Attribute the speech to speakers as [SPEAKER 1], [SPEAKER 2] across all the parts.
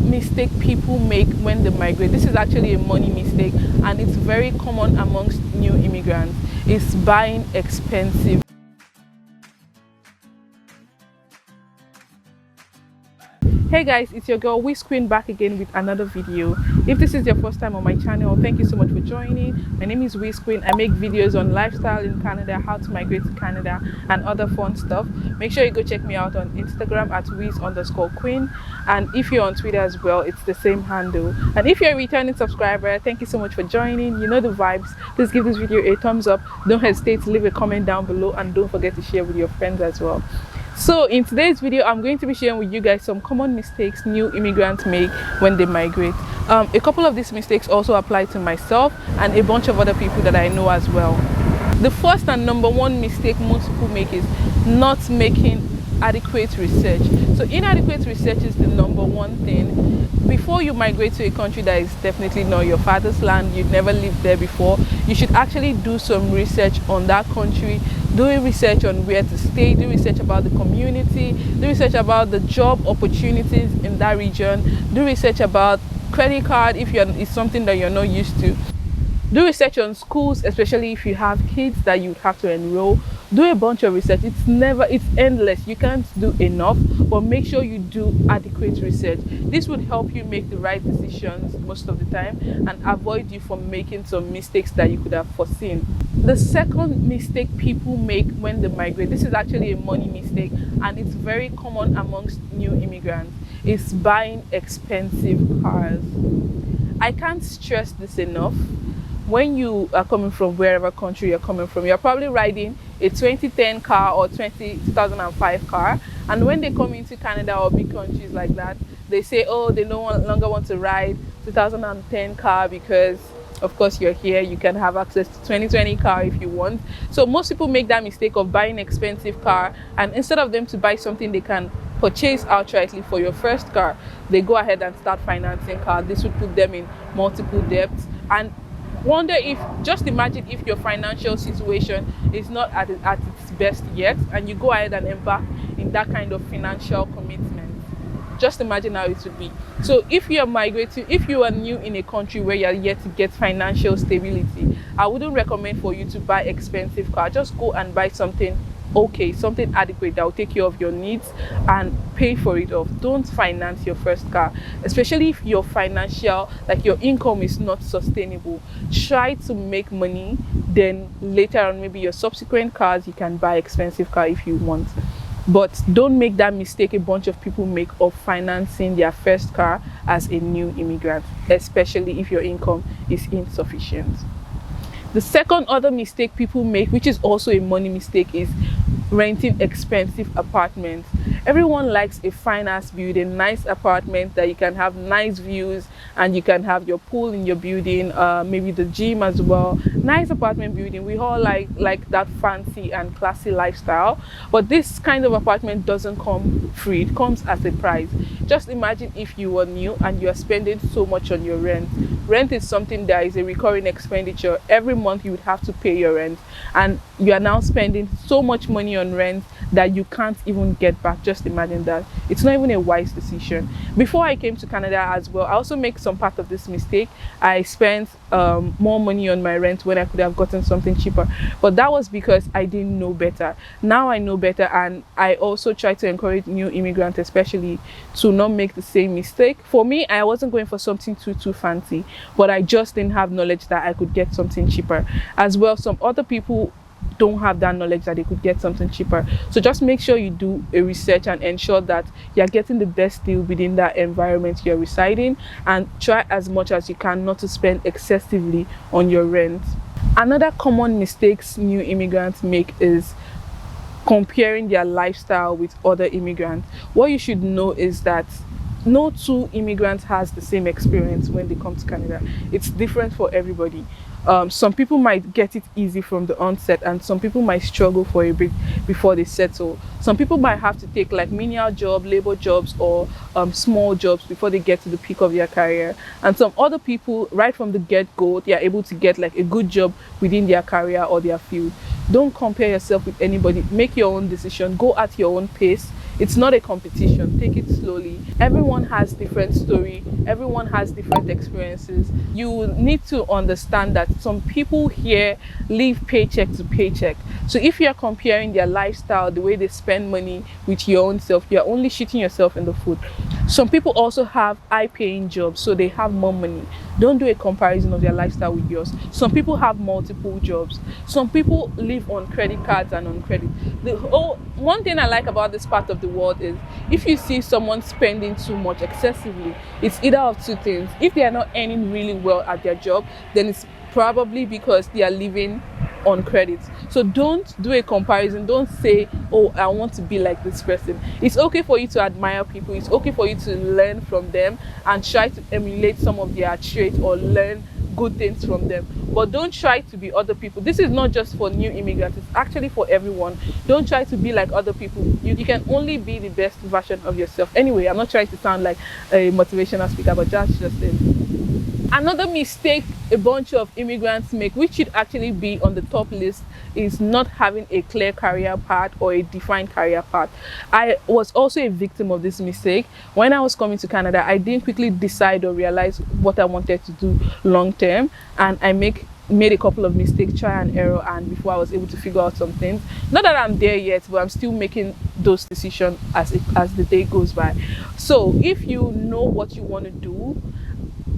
[SPEAKER 1] mistake people make when they migrate. This is actually a money mistake, and it's very common amongst new immigrants. It's buying expensive. Hey guys, it's your girl Wiz Queen back again with another video. If this is your first time on my channel, thank you so much for joining. My name is Wiz Queen. I make videos on lifestyle in Canada, how to migrate to Canada, and other fun stuff. Make sure you go check me out on Instagram at Wiz_Queen, and if you're on Twitter as well, it's the same handle. And if you're a returning subscriber, thank you so much for joining. You know the vibes. Please give this video a thumbs up. Don't hesitate to leave a comment down below, and don't forget to share with your friends as well. So in today's video, I'm going to be sharing with you guys some common mistakes new immigrants make when they migrate. A couple of these mistakes also apply to myself and a bunch of other people that I know as well. The first and number one mistake most people make is not making adequate research. So inadequate research is the number one thing. Before you migrate to a country that is definitely not your father's land, you've never lived there before, you should actually do some research on that country. Do research on where to stay, do research about the community, do research about the job opportunities in that region, do research about credit card if it's something that you're not used to. Do research on schools, especially if you have kids that you have to enroll. Do a bunch of research. It's endless. You can't do enough, but make sure you do adequate research. This would help you make the right decisions most of the time and avoid you from making some mistakes that you could have foreseen. The second mistake people make when they migrate, this is actually a money mistake, and it's very common amongst new immigrants, is buying expensive cars. I can't stress this enough. When you are coming from wherever country you're coming from, you're probably riding a 2010 car or 2005 car, and when they come into Canada or big countries like that, they say, oh, they no longer want to ride 2010 car because of course you're here, you can have access to 2020 car if you want. So most people make that mistake of buying expensive car, and instead of them to buy something they can purchase outrightly for your first car, they go ahead and start financing car. This would put them in multiple debts, and just imagine if your financial situation is not at its best yet, and you go ahead and embark in that kind of financial commitment. Just imagine how it would be. So if you are migrating, if you are new in a country where you are yet to get financial stability, I wouldn't recommend for you to buy expensive car. Just go and buy something something adequate that will take care of your needs and pay for it off. Don't finance your first car, especially if your financial, like your income is not sustainable. Try to make money, then later on maybe your subsequent cars you can buy expensive car if you want. But don't make that mistake a bunch of people make of financing their first car as a new immigrant, especially if your income is insufficient. The second other mistake people make, which is also a money mistake, is renting expensive apartments. Everyone likes a fine ass building, nice apartment that you can have nice views, and you can have your pool in your building, maybe the gym as well. Nice apartment building. We all like that fancy and classy lifestyle, but this kind of apartment doesn't come free. It comes as a price. Just imagine if you were new and you are spending so much on your rent. Rent is something that is a recurring expenditure. Every month you would have to pay your rent, and you are now spending so much money on rent that you can't even get back. Just imagine that. It's not even a wise decision. Before I came to Canada as well, I also make some part of this mistake. I spent more money on my rent when I could have gotten something cheaper, but that was because I didn't know better. Now I know better, and I also try to encourage new immigrants especially to not make the same mistake. For me, I wasn't going for something too fancy, but I just didn't have knowledge that I could get something cheaper as well. Some other people don't have that knowledge that they could get something cheaper. So just make sure you do a research and ensure that you're getting the best deal within that environment you're residing, and try as much as you can not to spend excessively on your rent. Another common mistakes new immigrants make is comparing their lifestyle with other immigrants. What you should know is that no two immigrants has the same experience when they come to Canada. It's different for everybody. Some people might get it easy from the onset, and some people might struggle for a bit before they settle. Some people might have to take like menial job, labor jobs, or small jobs before they get to the peak of their career. And some other people, right from the get-go, they are able to get like a good job within their career or their field. Don't compare yourself with anybody. Make your own decision. Go at your own pace. It's not a competition. Take it slowly. Everyone has different story. Everyone has different experiences. You need to understand that some people here live paycheck to paycheck. So if you're comparing their lifestyle, the way they spend money with your own self, you're only shooting yourself in the foot. Some people also have high-paying jobs, so they have more money. Don't do a comparison of their lifestyle with yours. Some people have multiple jobs. Some people live on credit cards and on credit. One thing I like about this part of the world is if you see someone spending too much excessively, it's either of two things. If they are not earning really well at their job, then it's probably because they are living on credit. So don't do a comparison. Don't say, oh, I want to be like this person. It's okay for you to admire people. It's okay for you to learn from them and try to emulate some of their traits or learn good things from them, but don't try to be other people. This is not just for new immigrants, it's actually for everyone. Don't try to be like other people. You can only be the best version of yourself. Anyway, I'm not trying to sound like a motivational speaker, but that's just it. Another mistake a bunch of immigrants make, which should actually be on the top list, is not having a clear career path or a defined career path. I was also a victim of this mistake. When I was coming to Canada, I didn't quickly decide or realize what I wanted to do long term, and I made a couple of mistakes, try and error, and before I was able to figure out some things. Not that I'm there yet, but I'm still making those decisions as the day goes by. So if you know what you want to do,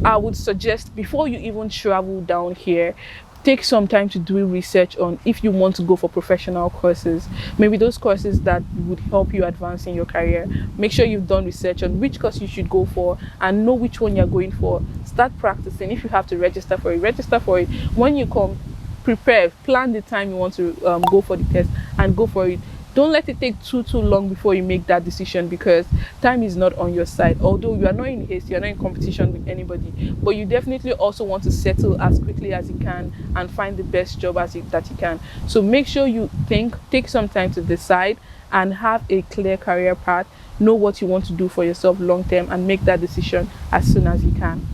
[SPEAKER 1] I would suggest before you even travel down here, take some time to do research on if you want to go for professional courses, maybe those courses that would help you advance in your career. Make sure you've done research on which course you should go for and know which one you're going for. Start practicing. If you have to register for it, register for it. When you come, prepare, plan the time you want to go for the test and go for it. Don't let it take too long before you make that decision, because time is not on your side. Although you are not in haste, you are not in competition with anybody, but you definitely also want to settle as quickly as you can and find the best job that you can. So make sure you take some time to decide and have a clear career path. Know what you want to do for yourself long term and make that decision as soon as you can.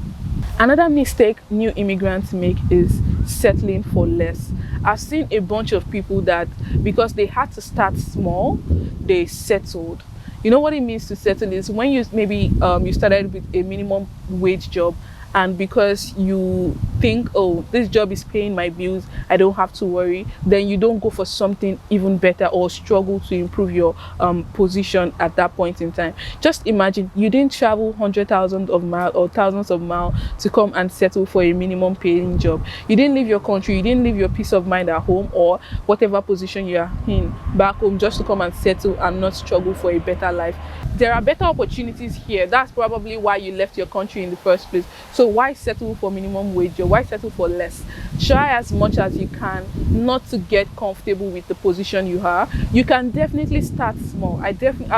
[SPEAKER 1] Another mistake new immigrants make is settling for less. I've seen a bunch of people that because they had to start small, they settled. You know what it means to settle is when you maybe you started with a minimum wage job, and because you think, oh, this job is paying my bills, I don't have to worry, then you don't go for something even better or struggle to improve your position at that point in time. Just imagine you didn't travel hundreds of miles or thousands of miles to come and settle for a minimum paying job. You didn't leave your country, you didn't leave your peace of mind at home or whatever position you are in back home just to come and settle and not struggle for a better life. There are better opportunities here. That's probably why you left your country in the first place. So why settle for minimum wage or why settle for less? Try as much as you can not to get comfortable with the position you are. You can definitely start small. I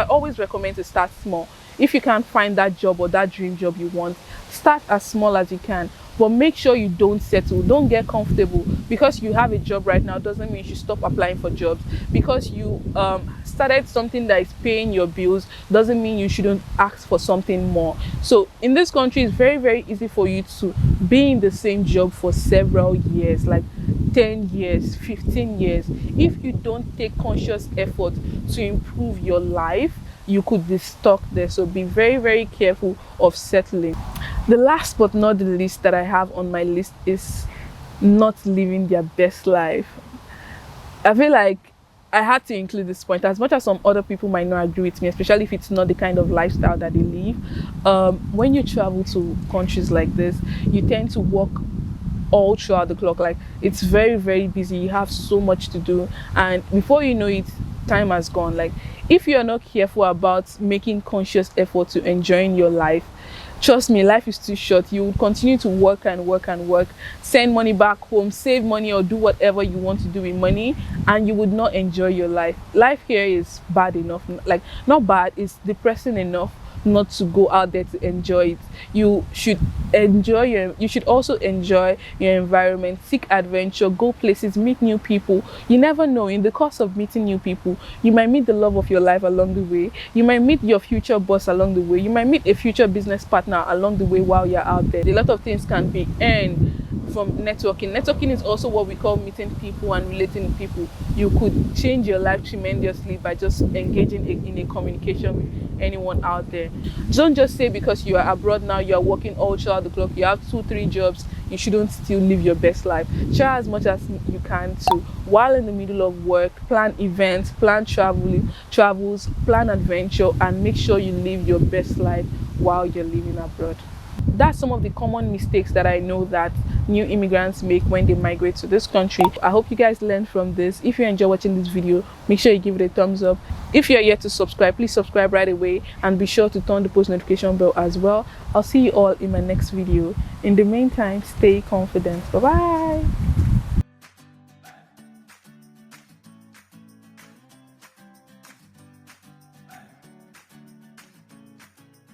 [SPEAKER 1] always recommend to start small. If you can't find that job or that dream job you want, start as small as you can. But make sure you don't settle. Don't get comfortable. Because you have a job right now doesn't mean you should stop applying for jobs. Because you started something that is paying your bills doesn't mean you shouldn't ask for something more. So in this country, it's very, very easy for you to be in the same job for several years, like 10 years, 15 years. If you don't take conscious effort to improve your life, you could be stuck there. So be very, very careful of settling. The last but not the least that I have on my list is not living their best life. I feel like I had to include this point, as much as some other people might not agree with me, especially if it's not the kind of lifestyle that they live. When you travel to countries like this, you tend to work all throughout the clock. Like, it's very, very busy. You have so much to do, and before you know it, time has gone. Like, if you're not careful about making conscious effort to enjoying your life, trust me, life is too short. You will continue to work and work and work, send money back home, save money, or do whatever you want to do with money, and you would not enjoy your life. Life here is bad enough, like, not bad, it's depressing enough not to go out there to enjoy it. You should also enjoy your environment, seek adventure, go places, meet new people. You never know, in the course of meeting new people, you might meet the love of your life along the way. You might meet your future boss along the way. You might meet a future business partner along the way while you're out there. A lot of things can be earned from networking. Networking is also what we call meeting people and relating with people. You could change your life tremendously by just engaging in a communication with anyone out there. Don't just say because you are abroad now, you are working all throughout the clock, you have 2-3 jobs, you shouldn't still live your best life. Try as much as you can to, while in the middle of work, plan events, plan travels, plan adventure, and make sure you live your best life while you're living abroad. That's some of the common mistakes that I know that new immigrants make when they migrate to this country. I hope you guys learned from this. If you enjoy watching this video, make sure you give it a thumbs up. If you're yet to subscribe, please subscribe right away, and be sure to turn the post notification bell as well. I'll see you all in my next video. In the meantime, stay confident. Bye bye.